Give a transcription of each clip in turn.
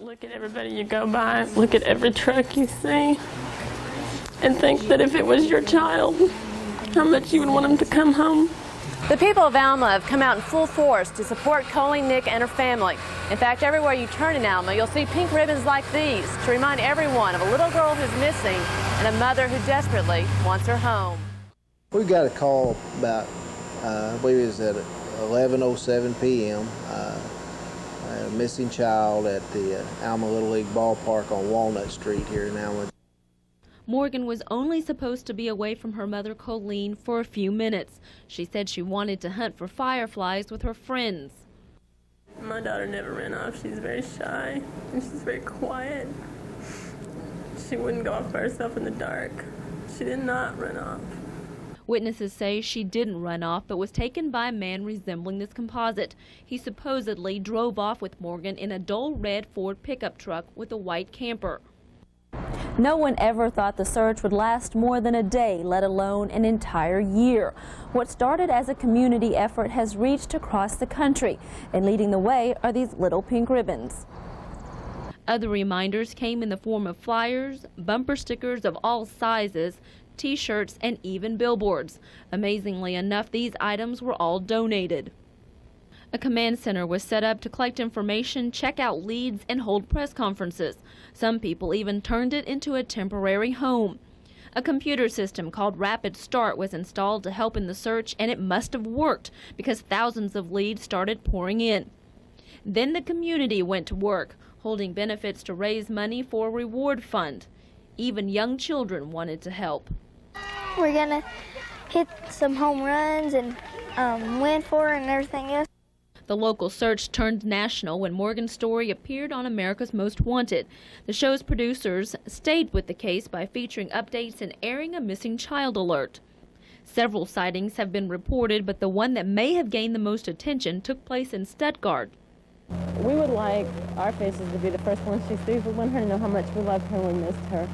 Look at everybody you go by, look at every truck you see, and think that if it was your child, how much you would want them to come home. The people of Alma have come out in full force to support Colleen Nick and her family. In fact, everywhere you turn in Alma, you'll see pink ribbons like these to remind everyone of a little girl who's missing and a mother who desperately wants her home. We got a call about, I believe it was at 11:07 p.m., a missing child at the Alma Little League ballpark on Walnut Street here in Alma. Morgan was only supposed to be away from her mother, Colleen, for a few minutes. She said she wanted to hunt for fireflies with her friends. My daughter never ran off. She's very shy and she's very quiet. She wouldn't go off by herself in the dark. She did not run off. Witnesses say she didn't run off, but was taken by a man resembling this composite. He supposedly drove off with Morgan in a dull red Ford pickup truck with a white camper. No one ever thought the search would last more than a day, let alone an entire year. What started as a community effort has reached across the country, and leading the way are these little pink ribbons. Other reminders came in the form of flyers, bumper stickers of all sizes, T-shirts, and even billboards. Amazingly enough, these items were all donated. A command center was set up to collect information, check out leads, and hold press conferences. Some people even turned it into a temporary home. A computer system called Rapid Start was installed to help in the search, and it must have worked because thousands of leads started pouring in. Then the community went to work, holding benefits to raise money for a reward fund. Even young children wanted to help. We're gonna hit some home runs and win for her and everything else. The local search turned national when Morgan's story appeared on America's Most Wanted. The show's producers stayed with the case by featuring updates and airing a missing child alert. Several sightings have been reported, but the one that may have gained the most attention took place in Stuttgart. We would like our faces to be the first ones she sees. We want her to know how much we loved her and we missed her.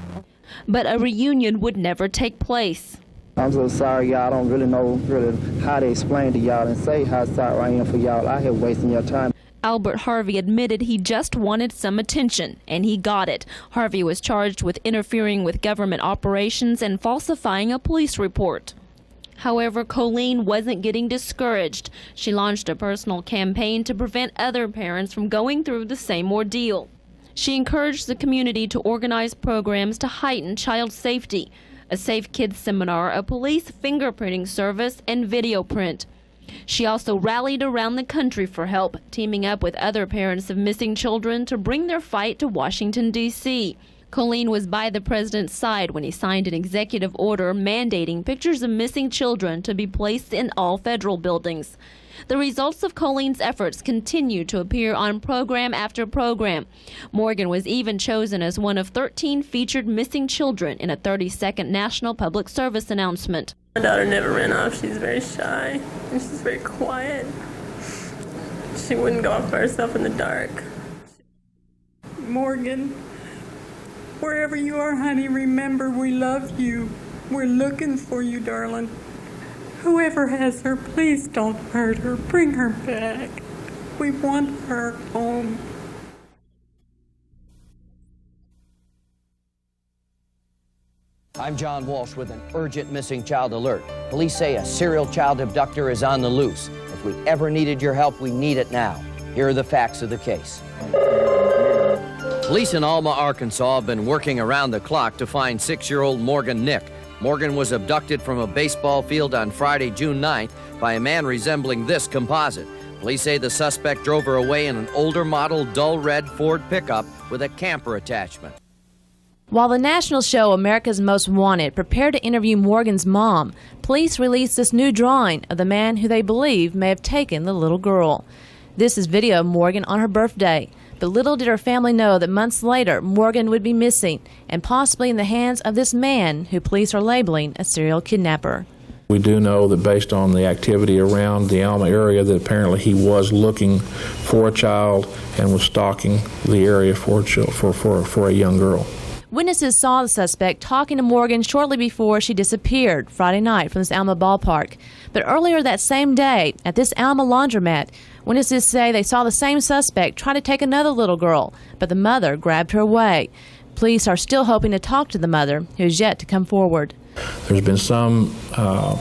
But a reunion would never take place. I'm so sorry, y'all. I don't really know how to explain to y'all and say how sorry I am for y'all out here wasting your time. Albert Harvey admitted he just wanted some attention, and he got it. Harvey was charged with interfering with government operations and falsifying a police report. However, Colleen wasn't getting discouraged. She launched a personal campaign to prevent other parents from going through the same ordeal. She encouraged the community to organize programs to heighten child safety, a Safe Kids seminar, a police fingerprinting service, and video print. She also rallied around the country for help, teaming up with other parents of missing children to bring their fight to Washington, D.C. Colleen was by the president's side when he signed an executive order mandating pictures of missing children to be placed in all federal buildings. The results of Colleen's efforts continue to appear on program after program. Morgan was even chosen as one of 13 featured missing children in a 30-second national public service announcement. My daughter never ran off. She's very shy and she's very quiet. She wouldn't go off by herself in the dark. Morgan, wherever you are, honey, remember we love you. We're looking for you, darling. Whoever has her, please don't hurt her. Bring her back. We want her home. I'm John Walsh with an urgent missing child alert. Police say a serial child abductor is on the loose. If we ever needed your help, we need it now. Here are the facts of the case. Police in Alma, Arkansas have been working around the clock to find 6-year-old Morgan Nick. Morgan was abducted from a baseball field on Friday, June 9th by a man resembling this composite. Police say the suspect drove her away in an older model dull red Ford pickup with a camper attachment. While the national show America's Most Wanted prepared to interview Morgan's mom, police released this new drawing of the man who they believe may have taken the little girl. This is video of Morgan on her birthday. But little did her family know that months later, Morgan would be missing and possibly in the hands of this man who police are labeling a serial kidnapper. We do know that based on the activity around the Alma area that apparently he was looking for a child and was stalking the area for a young girl. Witnesses saw the suspect talking to Morgan shortly before she disappeared Friday night from this Alma ballpark. But earlier that same day, at this Alma laundromat, witnesses say they saw the same suspect try to take another little girl, but the mother grabbed her away. Police are still hoping to talk to the mother, who is yet to come forward. There's been some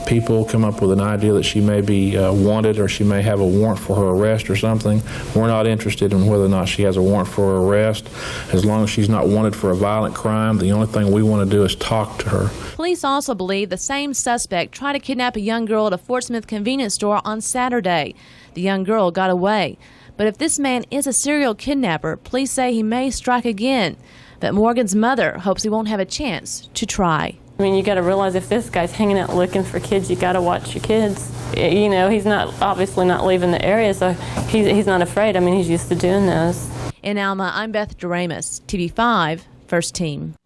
people come up with an idea that she may be wanted, or she may have a warrant for her arrest or something. We're not interested in whether or not she has a warrant for her arrest. As long as she's not wanted for a violent crime, the only thing we want to do is talk to her. Police also believe the same suspect tried to kidnap a young girl at a Fort Smith convenience store on Saturday. The young girl got away. But if this man is a serial kidnapper, police say he may strike again. But Morgan's mother hopes he won't have a chance to try. I mean, you got to realize if this guy's hanging out looking for kids, you got to watch your kids. You know, he's obviously not leaving the area, so he's not afraid. I mean, he's used to doing this. In Alma, I'm Beth Doremus, TV5, First Team.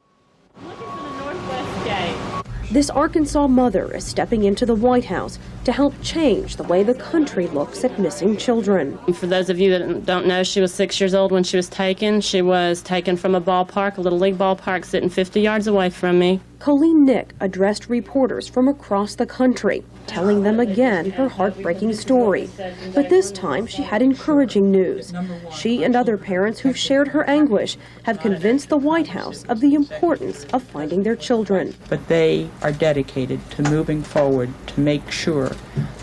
This Arkansas mother is stepping into the White House to help change the way the country looks at missing children. For those of you that don't know, she was 6 years old when she was taken. She was taken from a ballpark, a Little League ballpark sitting 50 yards away from me. Colleen Nick addressed reporters from across the country, telling them again her heartbreaking story. But this time she had encouraging news. She and other parents who've shared her anguish have convinced the White House of the importance of finding their children. But they are dedicated to moving forward to make sure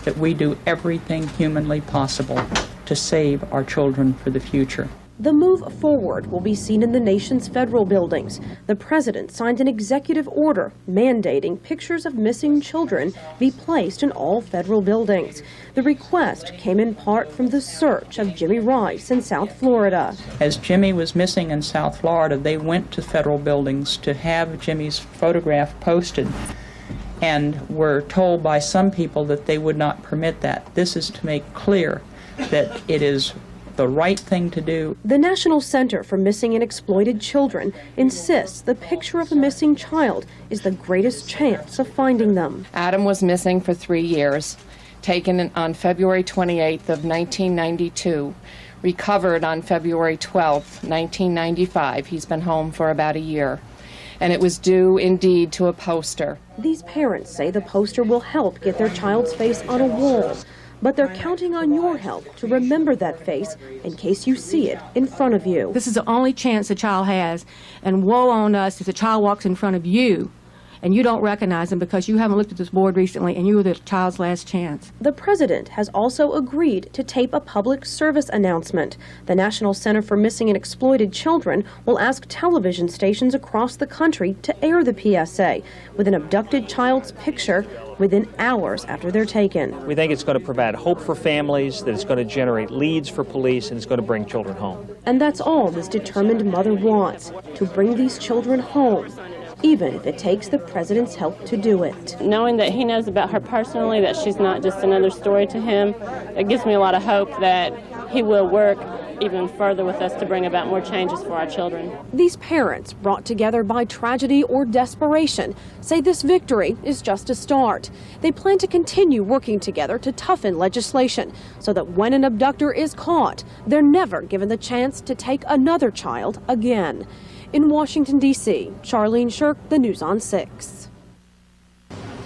that we do everything humanly possible to save our children for the future. The move forward will be seen in the nation's federal buildings. The president signed an executive order mandating pictures of missing children be placed in all federal buildings. The request came in part from the search of Jimmy Rice in South Florida. As Jimmy was missing in South Florida, they went to federal buildings to have Jimmy's photograph posted, and were told by some people that they would not permit that. This is to make clear that it is the right thing to do. The National Center for Missing and Exploited Children insists the picture of a missing child is the greatest chance of finding them. Adam was missing for 3 years, taken on February 28th of 1992, recovered on February 12th, 1995. He's been home for about a year. And it was due indeed to a poster. These parents say the poster will help get their child's face on a wall. But they're counting on your help to remember that face in case you see it in front of you. This is the only chance a child has, and woe on us if the child walks in front of you and you don't recognize them because you haven't looked at this board recently and you were the child's last chance. The president has also agreed to tape a public service announcement. The National Center for Missing and Exploited Children will ask television stations across the country to air the PSA with an abducted child's picture within hours after they're taken. We think it's going to provide hope for families, that it's going to generate leads for police, and it's going to bring children home. And that's all this determined mother wants, to bring these children home, even if it takes the president's help to do it. Knowing that he knows about her personally, that she's not just another story to him, it gives me a lot of hope that he will work even further with us to bring about more changes for our children. These parents, brought together by tragedy or desperation, say this victory is just a start. They plan to continue working together to toughen legislation so that when an abductor is caught, they're never given the chance to take another child again. In Washington, D.C., Charlene Shirk, the News on 6.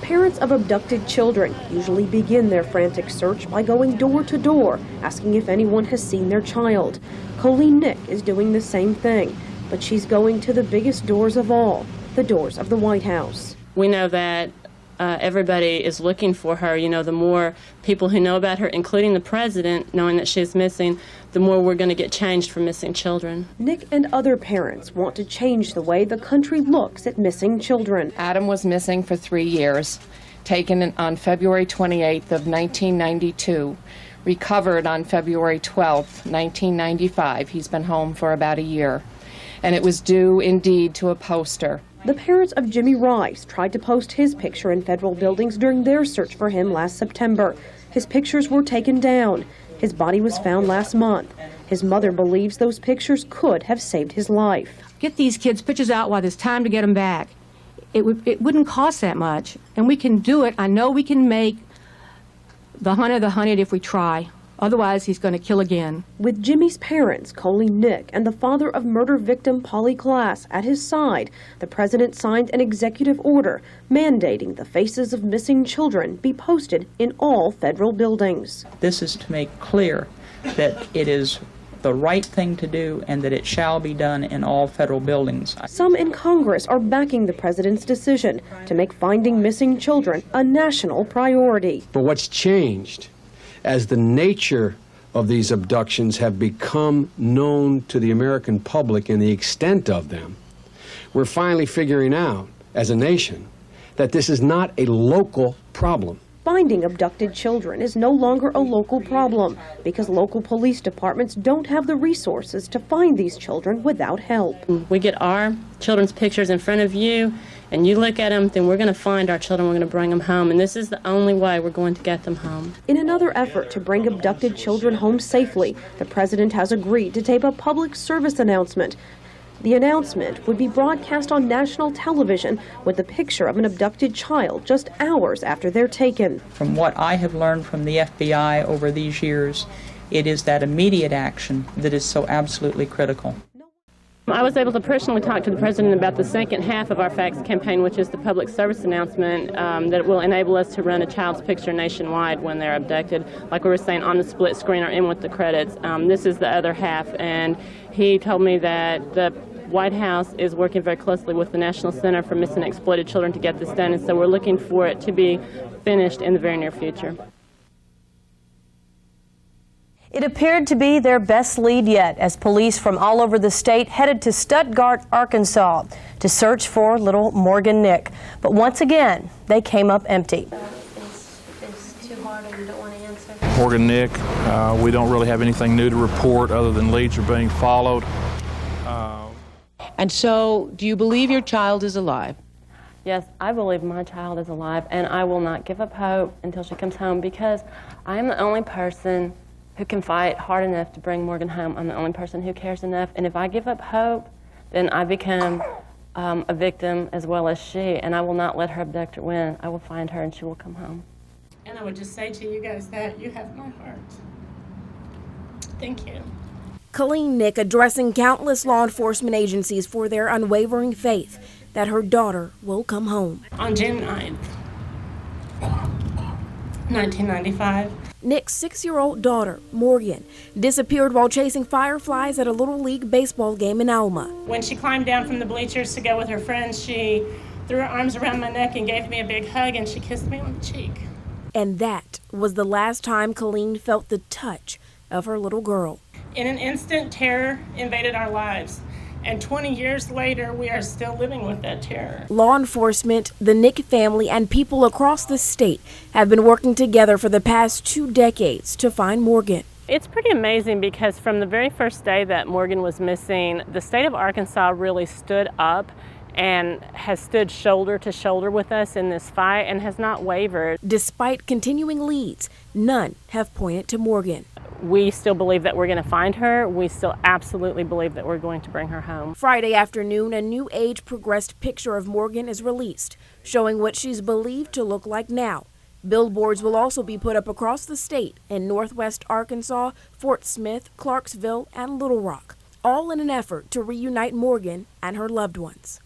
Parents of abducted children usually begin their frantic search by going door to door, asking if anyone has seen their child. Colleen Nick is doing the same thing, but she's going to the biggest doors of all, the doors of the White House. We know that everybody is looking for her. You know, the more people who know about her, including the president, knowing that she's missing, the more we're going to get changed for missing children. Nick and other parents want to change the way the country looks at missing children. Adam was missing for 3 years, taken on February 28th of 1992, recovered on February 12th, 1995. He's been home for about a year. And it was due indeed to a poster. The parents of Jimmy Rice tried to post his picture in federal buildings during their search for him last September. His pictures were taken down. His body was found last month. His mother believes those pictures could have saved his life. Get these kids' pictures out while there's time to get them back. It wouldn't cost that much, and we can do it. I know we can make the hunted if we try. Otherwise, he's going to kill again. With Jimmy's parents, Colleen Nick, and the father of murder victim Polly Glass at his side, the president signed an executive order mandating the faces of missing children be posted in all federal buildings. This is to make clear that it is the right thing to do and that it shall be done in all federal buildings. Some in Congress are backing the president's decision to make finding missing children a national priority. But what's changed as the nature of these abductions have become known to the American public and the extent of them, we're finally figuring out as a nation that this is not a local problem. Finding abducted children is no longer a local problem because local police departments don't have the resources to find these children without help. We get our children's pictures in front of you, and you look at them, then we're going to find our children, we're going to bring them home, and this is the only way we're going to get them home. In another effort to bring abducted children home safely, the president has agreed to tape a public service announcement. The announcement would be broadcast on national television with a picture of an abducted child just hours after they're taken. From what I have learned from the FBI over these years, it is that immediate action that is so absolutely critical. I was able to personally talk to the president about the second half of our FACTS campaign, which is the public service announcement that will enable us to run a child's picture nationwide when they're abducted, like we were saying, on the split screen or in with the credits. This is the other half, and he told me that the White House is working very closely with the National Center for Missing and Exploited Children to get this done, and so we're looking for it to be finished in the very near future. It appeared to be their best lead yet as police from all over the state headed to Stuttgart, Arkansas to search for little Morgan Nick. But once again, they came up empty. It's too hard and you don't want to answer. Morgan Nick, we don't really have anything new to report other than leads are being followed. And so, do you believe your child is alive? Yes, I believe my child is alive, and I will not give up hope until she comes home because I am the only person who can fight hard enough to bring Morgan home. I'm the only person who cares enough, and if I give up hope, then I become a victim as well as she, and I will not let her abductor win. I will find her and she will come home. And I would just say to you guys that you have my heart. Thank you. Colleen Nick addressing countless law enforcement agencies for their unwavering faith that her daughter will come home. On June 9th, 1995, Nick's 6-year-old daughter, Morgan, disappeared while chasing fireflies at a Little League baseball game in Alma. when she climbed down from the bleachers to go with her friends, she threw her arms around my neck and gave me a big hug, and she kissed me on the cheek. And that was the last time Colleen felt the touch of her little girl. In an instant, terror invaded our lives, and 20 years later, we are still living with that terror. Law enforcement, the Nick family, and people across the state have been working together for the past 2 decades to find Morgan. It's pretty amazing because from the very first day that Morgan was missing, the state of Arkansas really stood up and has stood shoulder to shoulder with us in this fight and has not wavered. Despite continuing leads, none have pointed to Morgan. We still believe that we're going to find her. We still absolutely believe that we're going to bring her home. Friday afternoon, a new age-progressed picture of Morgan is released, showing what she's believed to look like now. Billboards will also be put up across the state in northwest Arkansas, Fort Smith, Clarksville, and Little Rock, all in an effort to reunite Morgan and her loved ones.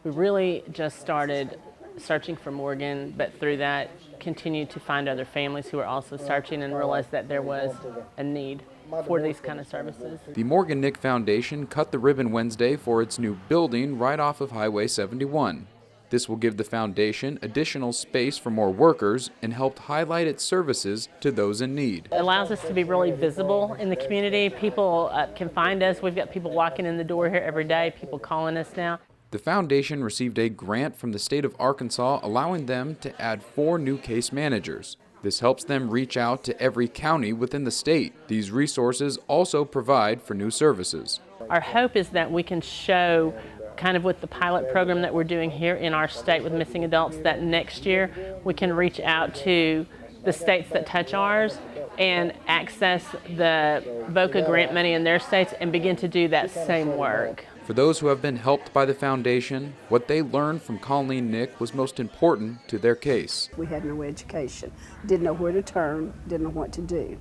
We really just started searching for Morgan, but through that continued to find other families who were also searching and realized that there was a need for these kind of services. The Morgan Nick Foundation cut the ribbon Wednesday for its new building right off of Highway 71. This will give the foundation additional space for more workers and help highlight its services to those in need. It allows us to be really visible in the community. People can find us. We've got people walking in the door here every day, people calling us now. The foundation received a grant from the state of Arkansas allowing them to add 4 new case managers. This helps them reach out to every county within the state. These resources also provide for new services. Our hope is that we can show, kind of with the pilot program that we're doing here in our state with missing adults, that next year we can reach out to the states that touch ours and access the VOCA grant money in their states and begin to do that same work. For those who have been helped by the foundation, what they learned from Colleen Nick was most important to their case. We had no education, didn't know where to turn, didn't know what to do.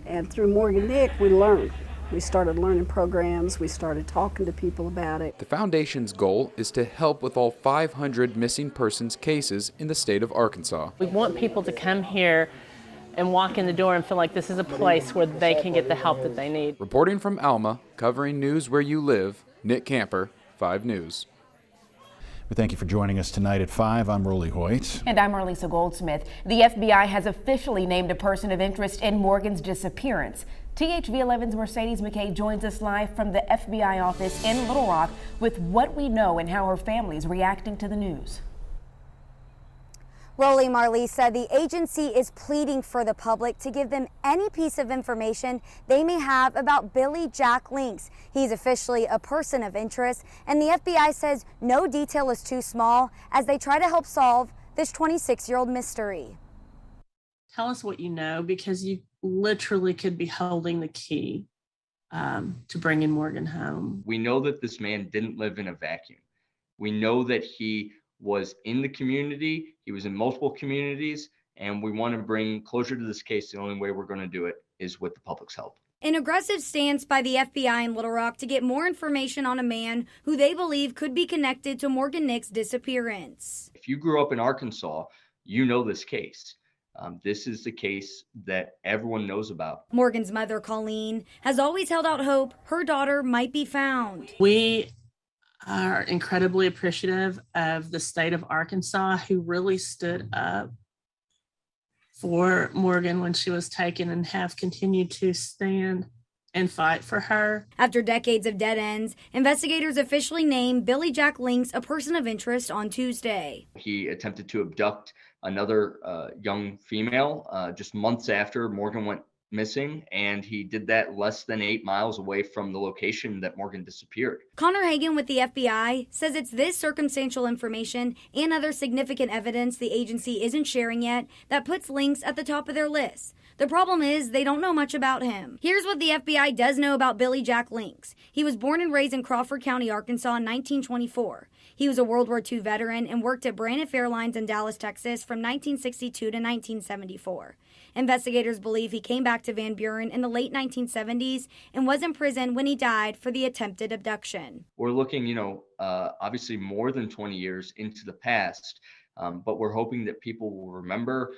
And through Morgan Nick, we learned. We started learning programs, we started talking to people about it. The foundation's goal is to help with all 500 missing persons cases in the state of Arkansas. We want people to come here and walk in the door and feel like this is a place where they can get the help that they need. Reporting from Alma, covering news where you live, Nick Camper, 5 News. We thank you for joining us tonight at 5. I'm Rolly Hoyt. And I'm Marlisa Goldsmith. The FBI has officially named a person of interest in Morgan's disappearance. THV11's Mercedes McKay joins us live from the FBI office in Little Rock with what we know and how her family is reacting to the news. Rolly, Marlisa, the agency is pleading for the public to give them any piece of information they may have about Billy Jack Links. He's officially a person of interest, and the FBI says no detail is too small as they try to help solve this 26-year-old mystery. Tell us what you know, because you literally could be holding the key to bringing Morgan home. We know that this man didn't live in a vacuum. We know that he was in the community, he was in multiple communities, and we want to bring closure to this case. The only way we're going to do it is with the public's help. An aggressive stance by the FBI in Little Rock to get more information on a man who they believe could be connected to Morgan Nick's disappearance. If you grew up in Arkansas, you know this case. This is the case that everyone knows about. Morgan's mother, Colleen, has always held out hope her daughter might be found. We are incredibly appreciative of the state of Arkansas, who really stood up for Morgan when she was taken and have continued to stand and fight for her. After decades of dead ends, investigators officially named Billy Jack Links a person of interest on Tuesday. He attempted to abduct another young female just months after Morgan went missing, and he did that less than 8 miles away from the location that Morgan disappeared. Connor Hagan with the FBI says it's this circumstantial information and other significant evidence the agency isn't sharing yet that puts Links at the top of their list. The problem is they don't know much about him. Here's what the FBI does know about Billy Jack Links. He was born and raised in Crawford County, Arkansas in 1924. He was a World War II veteran and worked at Braniff Airlines in Dallas, Texas from 1962 to 1974. Investigators believe he came back to Van Buren in the late 1970s and was in prison when he died for the attempted abduction. We're looking, obviously more than 20 years into the past, but we're hoping that people will remember,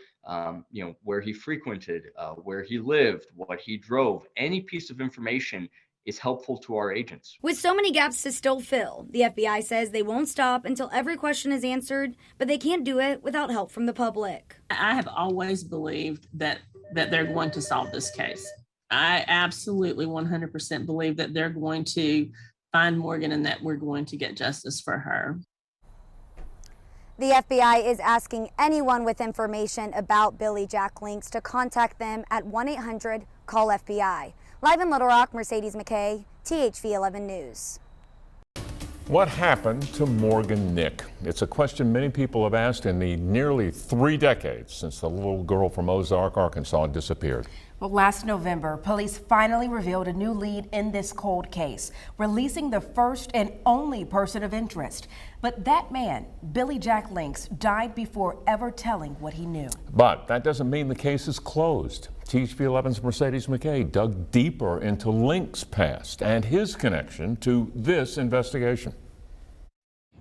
where he frequented, where he lived, what he drove. Any piece of information is helpful to our agents. With so many gaps to still fill, the FBI says they won't stop until every question is answered, but they can't do it without help from the public. I have always believed that they're going to solve this case. I absolutely 100% believe that they're going to find Morgan and that we're going to get justice for her. The FBI is asking anyone with information about Billy Jack Links to contact them at 1-800-CALL-FBI. Live in Little Rock, Mercedes McKay, THV11 News. What happened to Morgan Nick? It's a question many people have asked in the nearly 3 decades since the little girl from Ozark, Arkansas disappeared. Well, last November, police finally revealed a new lead in this cold case, releasing the first and only person of interest. But that man, Billy Jack Links, died before ever telling what he knew. But that doesn't mean the case is closed. THV11's Mercedes McKay dug deeper into Links' past and his connection to this investigation.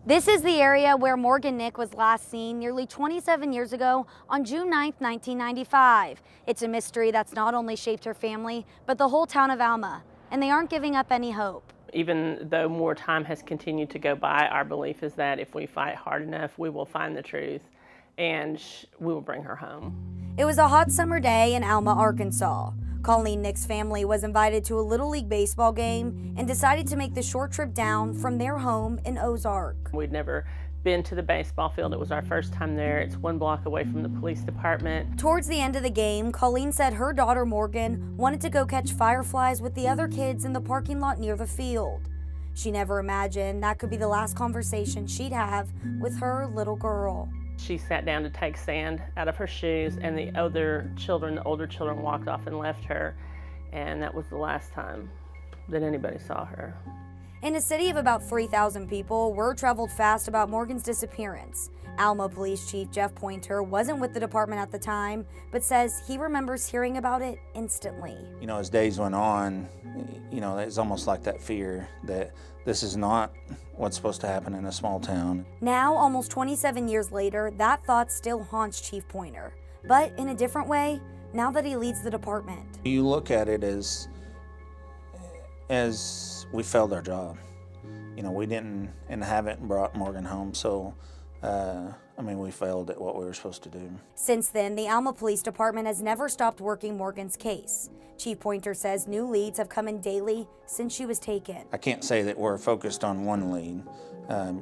This is the area where Morgan Nick was last seen nearly 27 years ago on June 9, 1995. It's a mystery that's not only shaped her family, but the whole town of Alma, and they aren't giving up any hope. Even though more time has continued to go by, our belief is that if we fight hard enough, we will find the truth and we will bring her home. It was a hot summer day in Alma, Arkansas. Colleen Nick's family was invited to a Little League baseball game and decided to make the short trip down from their home in Ozark. We'd never been to the baseball field. It was our first time there. It's 1 block away from the police department. Towards the end of the game, Colleen said her daughter Morgan wanted to go catch fireflies with the other kids in the parking lot near the field. She never imagined that could be the last conversation she'd have with her little girl. She sat down to take sand out of her shoes, and the older children walked off and left her, and that was the last time that anybody saw her. In a city of about 3,000 people, word traveled fast about Morgan's disappearance. Alma Police Chief Jeff Pointer wasn't with the department at the time, but says he remembers hearing about it instantly. You know, as days went on, you know, it's almost like that fear that this is not what's supposed to happen in a small town. Now, almost 27 years later, that thought still haunts Chief Pointer, but in a different way, now that he leads the department. You look at it as we failed our job. You know, we didn't and haven't brought Morgan home, so I mean, we failed at what we were supposed to do. Since then, the Alma Police Department has never stopped working Morgan's case. Chief Pointer says new leads have come in daily since she was taken. I can't say that we're focused on one lead.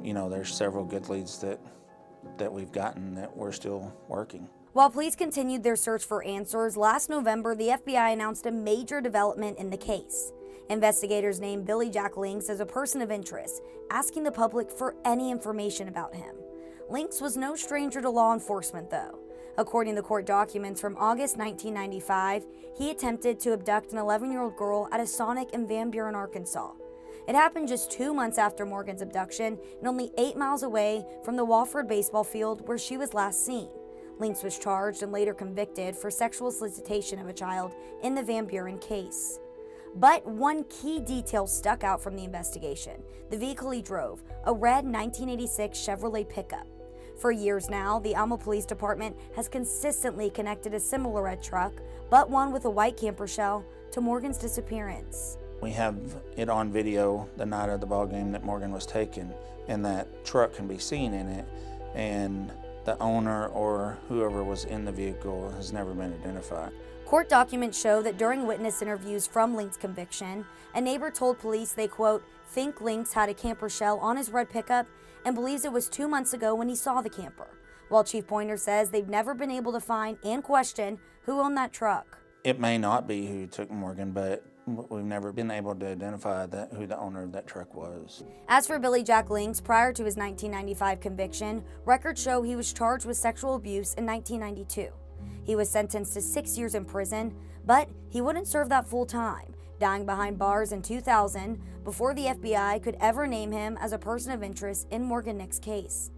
You know, there's several good leads that we've gotten that we're still working. While police continued their search for answers, last November, the FBI announced a major development in the case. Investigators named Billy Jack Links as a person of interest, asking the public for any information about him. Links was no stranger to law enforcement, though. According to court documents from August 1995, he attempted to abduct an 11-year-old girl at a Sonic in Van Buren, Arkansas. It happened just 2 months after Morgan's abduction and only 8 miles away from the Wofford baseball field where she was last seen. Links was charged and later convicted for sexual solicitation of a child in the Van Buren case. But one key detail stuck out from the investigation: the vehicle he drove, a red 1986 Chevrolet pickup. For years now, the Alma Police Department has consistently connected a similar red truck, but one with a white camper shell, to Morgan's disappearance. We have it on video the night of the ball game that Morgan was taken, and that truck can be seen in it, and the owner or whoever was in the vehicle has never been identified. Court documents show that during witness interviews from Links' conviction, a neighbor told police they, quote, think Links had a camper shell on his red pickup and believes it was 2 months ago when he saw the camper, while Chief Pointer says they've never been able to find and question who owned that truck. It may not be who took Morgan, but we've never been able to identify who the owner of that truck was. As for Billy Jack Links, prior to his 1995 conviction, records show he was charged with sexual abuse in 1992. He was sentenced to 6 years in prison, but he wouldn't serve that full time, dying behind bars in 2000 before the FBI could ever name him as a person of interest in Morgan Nick's case.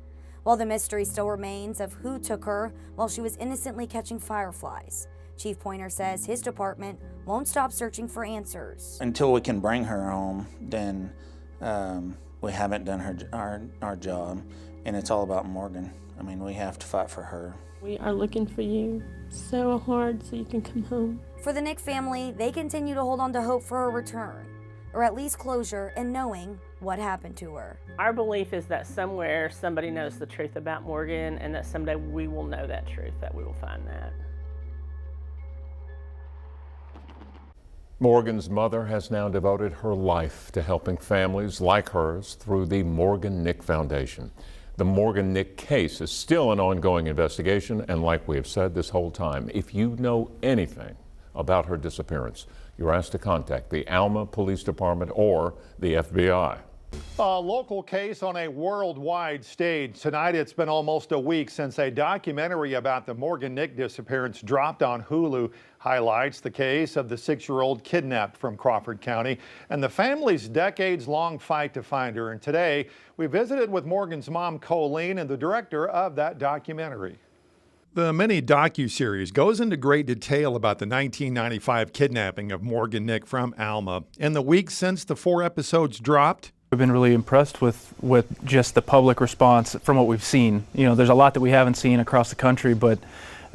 While the mystery still remains of who took her while she was innocently catching fireflies, Chief Pointer says his department won't stop searching for answers. Until we can bring her home, then we haven't done our job, and it's all about Morgan. I mean, we have to fight for her. We are looking for you so hard so you can come home. For the Nick family, they continue to hold on to hope for her return, or at least closure in knowing what happened to her. Our belief is that somewhere somebody knows the truth about Morgan, and that someday we will know that truth, that we will find that. Morgan's mother has now devoted her life to helping families like hers through the Morgan Nick Foundation. The Morgan Nick case is still an ongoing investigation, and like we have said this whole time, if you know anything about her disappearance, you're asked to contact the Alma Police Department or the FBI. A local case on a worldwide stage. Tonight, it's been almost a week since a documentary about the Morgan Nick disappearance dropped on Hulu. Highlights the case of the 6-year-old kidnapped from Crawford County and the family's decades-long fight to find her. And today, we visited with Morgan's mom, Colleen, and the director of that documentary. The mini docuseries goes into great detail about the 1995 kidnapping of Morgan Nick from Alma. In the week since the 4 episodes dropped, we've been really impressed with just the public response from what we've seen. You know, there's a lot that we haven't seen across the country, but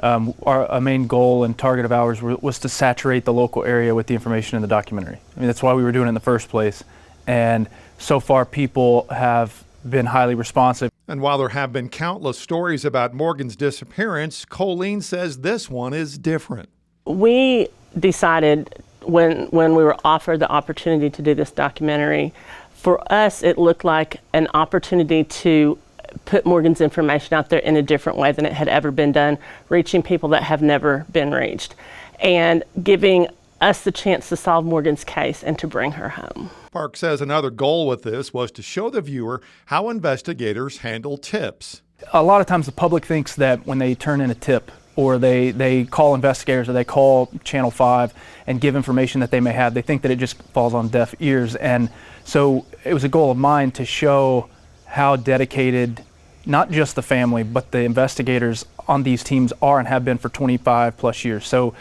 our main goal and target of ours was to saturate the local area with the information in the documentary. I mean, that's why we were doing it in the first place. And so far, people have been highly responsive. And while there have been countless stories about Morgan's disappearance, Colleen says this one is different. We decided when we were offered the opportunity to do this documentary, for us it looked like an opportunity to put Morgan's information out there in a different way than it had ever been done, reaching people that have never been reached, and giving us the chance to solve Morgan's case and to bring her home. Park says another goal with this was to show the viewer how investigators handle tips. A lot of times the public thinks that when they turn in a tip or they call investigators, or they call Channel 5 and give information that they may have. They think that it just falls on deaf ears. And so it was a goal of mine to show how dedicated not just the family, but the investigators on these teams are and have been for 25 plus years. So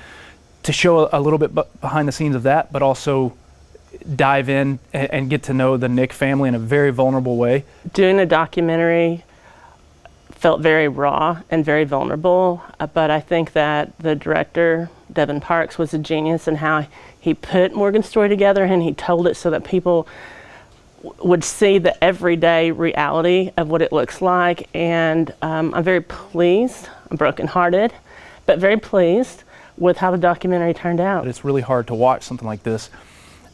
to show a little bit behind the scenes of that, but also dive in and get to know the Nick family in a very vulnerable way. Doing a documentary felt very raw and very vulnerable, but I think that the director, Devin Parks, was a genius in how he put Morgan's story together, and he told it so that people would see the everyday reality of what it looks like. And I'm very pleased, I'm brokenhearted, but very pleased with how the documentary turned out. It's really hard to watch something like this,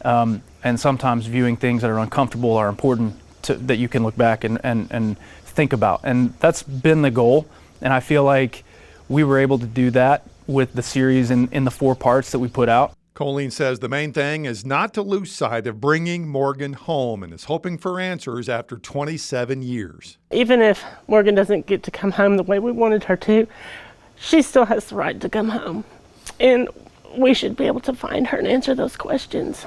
and sometimes viewing things that are uncomfortable are important that you can look back and think about. And that's been the goal, and I feel like we were able to do that with the series in the 4 parts that we put out. Colleen says the main thing is not to lose sight of bringing Morgan home, and is hoping for answers after 27 years. Even if Morgan doesn't get to come home the way we wanted her to, she still has the right to come home. And we should be able to find her and answer those questions.